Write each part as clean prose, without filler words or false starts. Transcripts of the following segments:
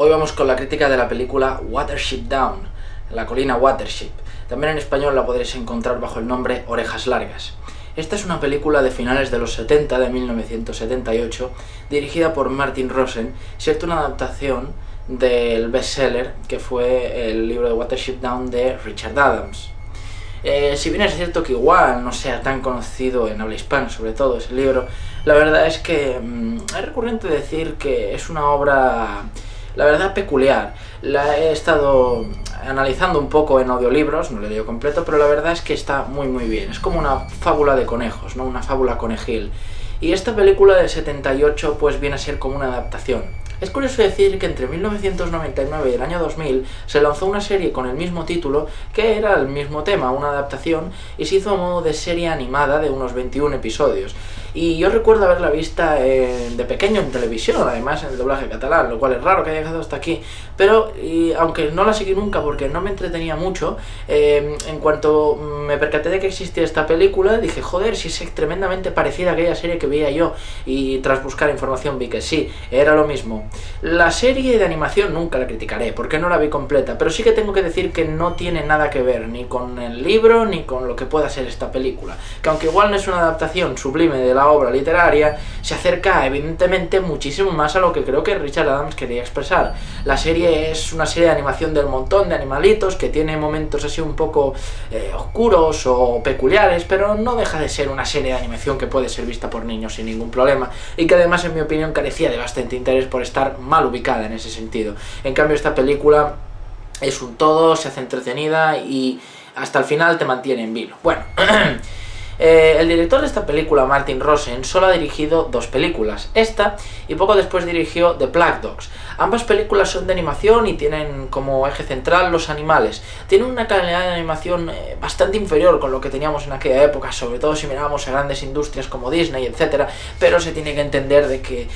Hoy vamos con la crítica de la película Watership Down, la colina Watership. También en español la podréis encontrar bajo el nombre Orejas Largas. Esta es una película de finales de los 70, de 1978, dirigida por Martin Rosen, siendo una adaptación del bestseller que fue el libro de Watership Down de Richard Adams. Si bien es cierto que igual no sea tan conocido en habla hispana, sobre todo ese libro, la verdad es que es recurrente decir que es una obra, la verdad, peculiar. La he estado analizando un poco en audiolibros, no lo he leído completo, pero la verdad es que está muy bien. Es como una fábula de conejos, ¿no? Una fábula conejil. Y esta película de 78 pues viene a ser como una adaptación. Es curioso decir que entre 1999 y el año 2000 se lanzó una serie con el mismo título, que era el mismo tema, una adaptación, y se hizo a modo de serie animada de unos 21 episodios. Y yo recuerdo haberla vista de pequeño en televisión, además en el doblaje catalán, lo cual es raro que haya llegado hasta aquí, pero aunque no la seguí nunca porque no me entretenía mucho, en cuanto me percaté de que existía esta película, dije, joder, si es tremendamente parecida a aquella serie que veía yo, y tras buscar información vi que sí, era lo mismo. La serie de animación nunca la criticaré, porque no la vi completa, pero sí que tengo que decir que no tiene nada que ver ni con el libro ni con lo que pueda ser esta película, que aunque igual no es una adaptación sublime de la obra literaria, se acerca evidentemente muchísimo más a lo que creo que Richard Adams quería expresar. La serie es una serie de animación del montón de animalitos que tiene momentos así un poco oscuros o peculiares, pero no deja de ser una serie de animación que puede ser vista por niños sin ningún problema, y que además en mi opinión carecía de bastante interés por estar mal ubicada en ese sentido. En cambio esta película es un todo, se hace entretenida y hasta el final te mantiene en vilo. Bueno, el director de esta película, Martin Rosen, solo ha dirigido dos películas, esta y poco después dirigió The Black Dogs. Ambas películas son de animación y tienen como eje central los animales. Tienen una calidad de animación bastante inferior con lo que teníamos en aquella época, sobre todo si mirábamos a grandes industrias como Disney, etc. Pero se tiene que entender de que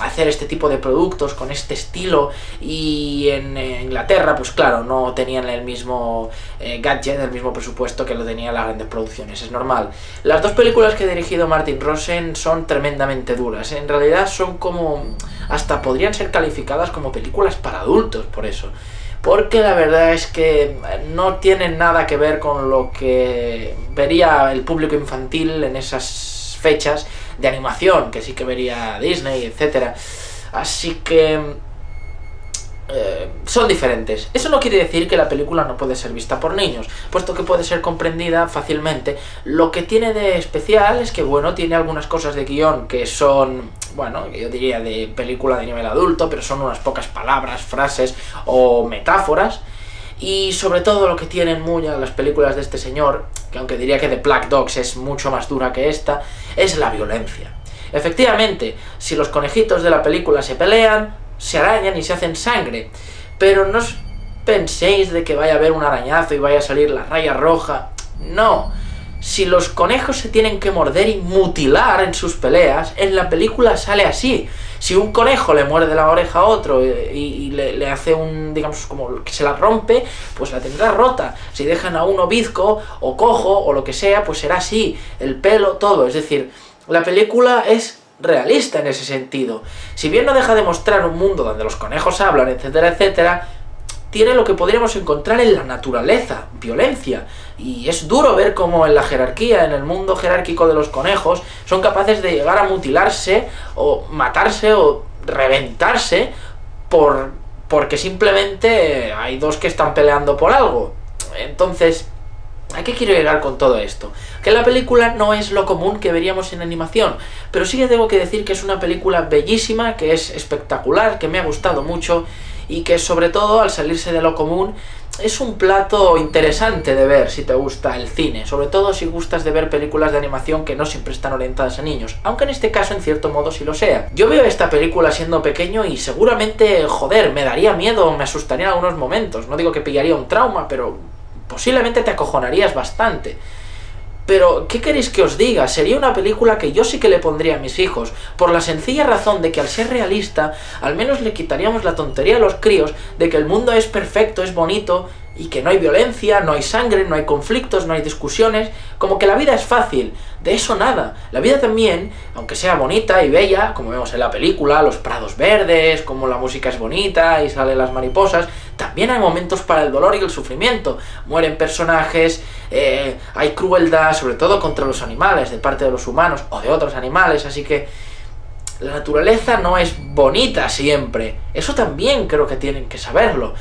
hacer este tipo de productos con este estilo, y en Inglaterra, pues claro, no tenían el mismo gadget, el mismo presupuesto que lo tenían las grandes producciones, es normal. Las dos películas que ha dirigido Martin Rosen son tremendamente duras, en realidad son como, hasta podrían ser calificadas como películas para adultos por eso, porque la verdad es que no tienen nada que ver con lo que vería el público infantil en esas fechas de animación, que sí que vería Disney, etc. Así que son diferentes. Eso no quiere decir que la película no puede ser vista por niños, puesto que puede ser comprendida fácilmente. Lo que tiene de especial es que, bueno, tiene algunas cosas de guión que son, bueno, yo diría de película de nivel adulto, pero son unas pocas palabras, frases o metáforas. Y sobre todo lo que tienen muy a las películas de este señor, que aunque diría que The Black Dogs es mucho más dura que esta, es la violencia. Efectivamente, si los conejitos de la película se pelean, se arañan y se hacen sangre, pero no os penséis de que vaya a haber un arañazo y vaya a salir la raya roja. No, si los conejos se tienen que morder y mutilar en sus peleas, en la película sale así. Si un conejo le muerde la oreja a otro y le hace un, digamos, como que se la rompe, pues la tendrá rota. Si dejan a uno bizco o cojo o lo que sea, pues será así, el pelo, todo. Es decir, la película es realista en ese sentido. Si bien no deja de mostrar un mundo donde los conejos hablan, etcétera, etcétera, tiene lo que podríamos encontrar en la naturaleza, violencia. Y es duro ver cómo en la jerarquía, en el mundo jerárquico de los conejos, son capaces de llegar a mutilarse, o matarse, o reventarse, porque simplemente hay dos que están peleando por algo. Entonces, ¿a qué quiero llegar con todo esto? Que la película no es lo común que veríamos en animación, pero sí que tengo que decir que es una película bellísima, que es espectacular, que me ha gustado mucho, y que sobre todo, al salirse de lo común, es un plato interesante de ver si te gusta el cine, sobre todo si gustas de ver películas de animación que no siempre están orientadas a niños, aunque en este caso en cierto modo sí lo sea. Yo veo esta película siendo pequeño y seguramente, joder, me daría miedo, me asustaría en algunos momentos, no digo que pillaría un trauma, pero posiblemente te acojonarías bastante. Pero, ¿qué queréis que os diga? Sería una película que yo sí que le pondría a mis hijos, por la sencilla razón de que al ser realista, al menos le quitaríamos la tontería a los críos de que el mundo es perfecto, es bonito y que no hay violencia, no hay sangre, no hay conflictos, no hay discusiones, como que la vida es fácil. De eso nada. La vida también, aunque sea bonita y bella, como vemos en la película, los prados verdes, como la música es bonita y salen las mariposas, también hay momentos para el dolor y el sufrimiento. Mueren personajes, hay crueldad, sobre todo contra los animales, de parte de los humanos o de otros animales, así que la naturaleza no es bonita siempre. Eso también creo que tienen que saberlo.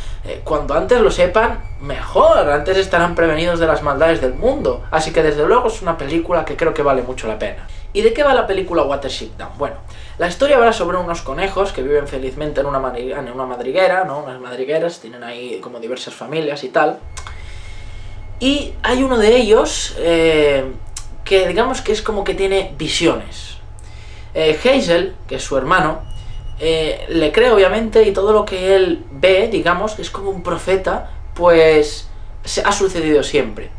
Cuando antes lo sepan, mejor. Antes estarán prevenidos de las maldades del mundo. Así que desde luego es una película que creo que vale mucho la pena. ¿Y de qué va la película Watership Down? Bueno, la historia va sobre unos conejos que viven felizmente en una madriguera, ¿no? Unas madrigueras, tienen ahí como diversas familias y tal. Y hay uno de ellos que digamos que es como que tiene visiones. Hazel, que es su hermano, le cree obviamente, y todo lo que él ve, digamos, es como un profeta, pues ha sucedido siempre.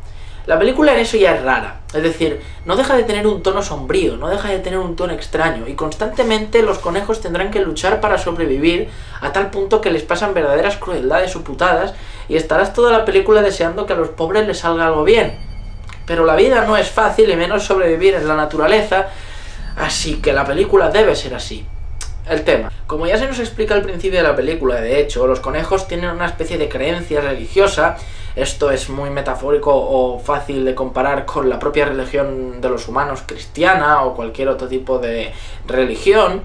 La película en eso ya es rara, es decir, no deja de tener un tono sombrío, no deja de tener un tono extraño, y constantemente los conejos tendrán que luchar para sobrevivir, a tal punto que les pasan verdaderas crueldades o putadas, y estarás toda la película deseando que a los pobres les salga algo bien. Pero la vida no es fácil, y menos sobrevivir en la naturaleza, así que la película debe ser así. El tema. Como ya se nos explica al principio de la película, de hecho, los conejos tienen una especie de creencia religiosa. Esto es muy metafórico o fácil de comparar con la propia religión de los humanos cristiana o cualquier otro tipo de religión.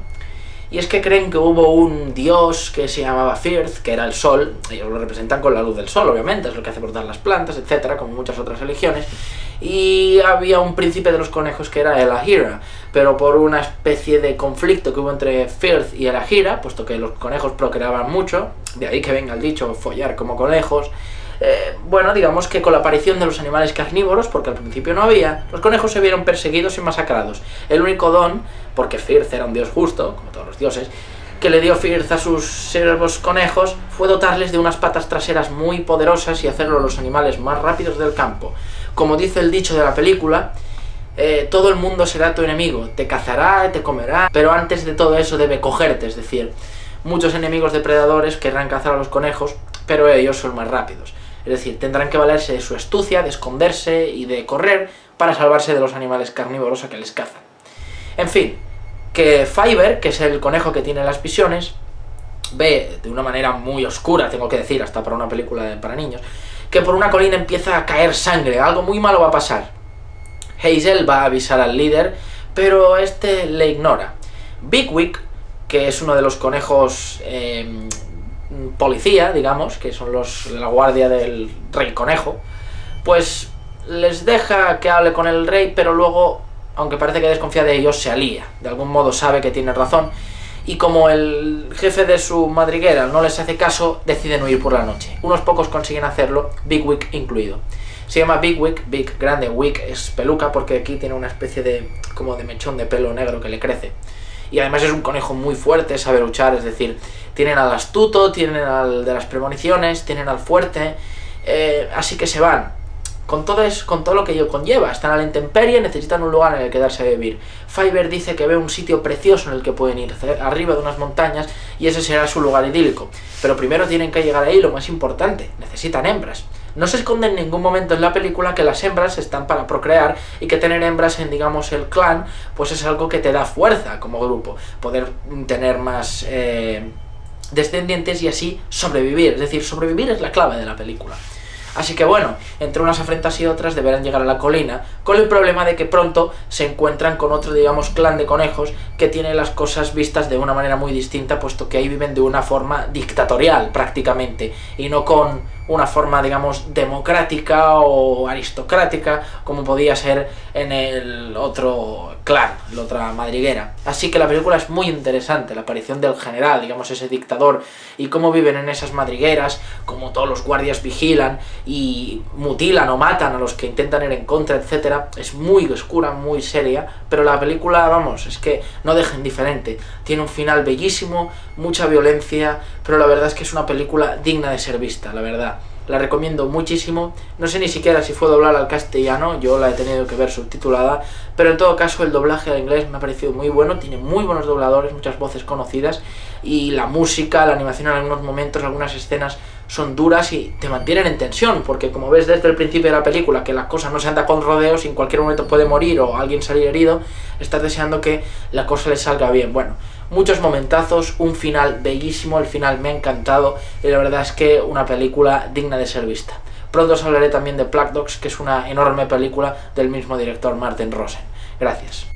Y es que creen que hubo un dios que se llamaba Firth, que era el sol. Ellos lo representan con la luz del sol, obviamente, es lo que hace brotar las plantas, etcétera, como muchas otras religiones. Y había un príncipe de los conejos que era Elahira, pero por una especie de conflicto que hubo entre Firth y Elahira, puesto que los conejos procreaban mucho, de ahí que venga el dicho follar como conejos, bueno, digamos que con la aparición de los animales carnívoros, porque al principio no había, los conejos se vieron perseguidos y masacrados. El único don, porque Firth era un dios justo, como todos los dioses, que le dio Firth a sus siervos conejos fue dotarles de unas patas traseras muy poderosas y hacerlos los animales más rápidos del campo. Como dice el dicho de la película, todo el mundo será tu enemigo, te cazará, te comerá, pero antes de todo eso debe cogerte, es decir, muchos enemigos depredadores querrán cazar a los conejos, pero ellos son más rápidos. Es decir, tendrán que valerse de su astucia, de esconderse y de correr para salvarse de los animales carnívoros a que les cazan. En fin, que Fiver, que es el conejo que tiene las visiones, ve de una manera muy oscura, tengo que decir, hasta para una película para niños, que por una colina empieza a caer sangre, algo muy malo va a pasar. Hazel va a avisar al líder, pero este le ignora. Bigwig, que es uno de los conejos policía, digamos, que son la guardia del rey conejo, pues les deja que hable con el rey, pero luego, aunque parece que desconfía de ellos, se alía. De algún modo sabe que tiene razón, y como el jefe de su madriguera no les hace caso, deciden huir por la noche. Unos pocos consiguen hacerlo, Bigwig incluido. Se llama Bigwig, Big, grande, Wig es peluca, porque aquí tiene una especie de como de mechón de pelo negro que le crece. Y además es un conejo muy fuerte, sabe luchar, es decir, tienen al astuto, tienen al de las premoniciones, tienen al fuerte, así que se van. Con todo lo que ello conlleva, están a la intemperie, necesitan un lugar en el que quedarse a vivir. Fiver dice que ve un sitio precioso en el que pueden ir, arriba de unas montañas, y ese será su lugar idílico. Pero primero tienen que llegar ahí, lo más importante, necesitan hembras. No se esconde en ningún momento en la película que las hembras están para procrear y que tener hembras en, digamos, el clan, pues es algo que te da fuerza como grupo. Poder tener más descendientes y así sobrevivir. Es decir, sobrevivir es la clave de la película. Así que bueno, entre unas afrentas y otras deberán llegar a la colina, con el problema de que pronto se encuentran con otro, digamos, clan de conejos que tiene las cosas vistas de una manera muy distinta, puesto que ahí viven de una forma dictatorial prácticamente, y no con una forma, digamos, democrática o aristocrática, como podía ser en el otro clan, la otra madriguera. Así que la película es muy interesante, la aparición del general, digamos, ese dictador, y cómo viven en esas madrigueras, cómo todos los guardias vigilan y mutilan o matan a los que intentan ir en contra, etcétera. Es muy oscura, muy seria, pero la película, vamos, es que no deja indiferente. Tiene un final bellísimo, mucha violencia, pero la verdad es que es una película digna de ser vista, la verdad. La recomiendo muchísimo. No sé ni siquiera si fue doblada al castellano, yo la he tenido que ver subtitulada, pero en todo caso el doblaje al inglés me ha parecido muy bueno, tiene muy buenos dobladores, muchas voces conocidas, y la música, la animación en algunos momentos, algunas escenas son duras y te mantienen en tensión, porque como ves desde el principio de la película que la cosa no se anda con rodeos y en cualquier momento puede morir o alguien salir herido, estás deseando que la cosa le salga bien. Bueno, muchos momentazos, un final bellísimo, el final me ha encantado y la verdad es que una película digna de ser vista. Pronto os hablaré también de Black Dogs, que es una enorme película del mismo director Martin Rosen. Gracias.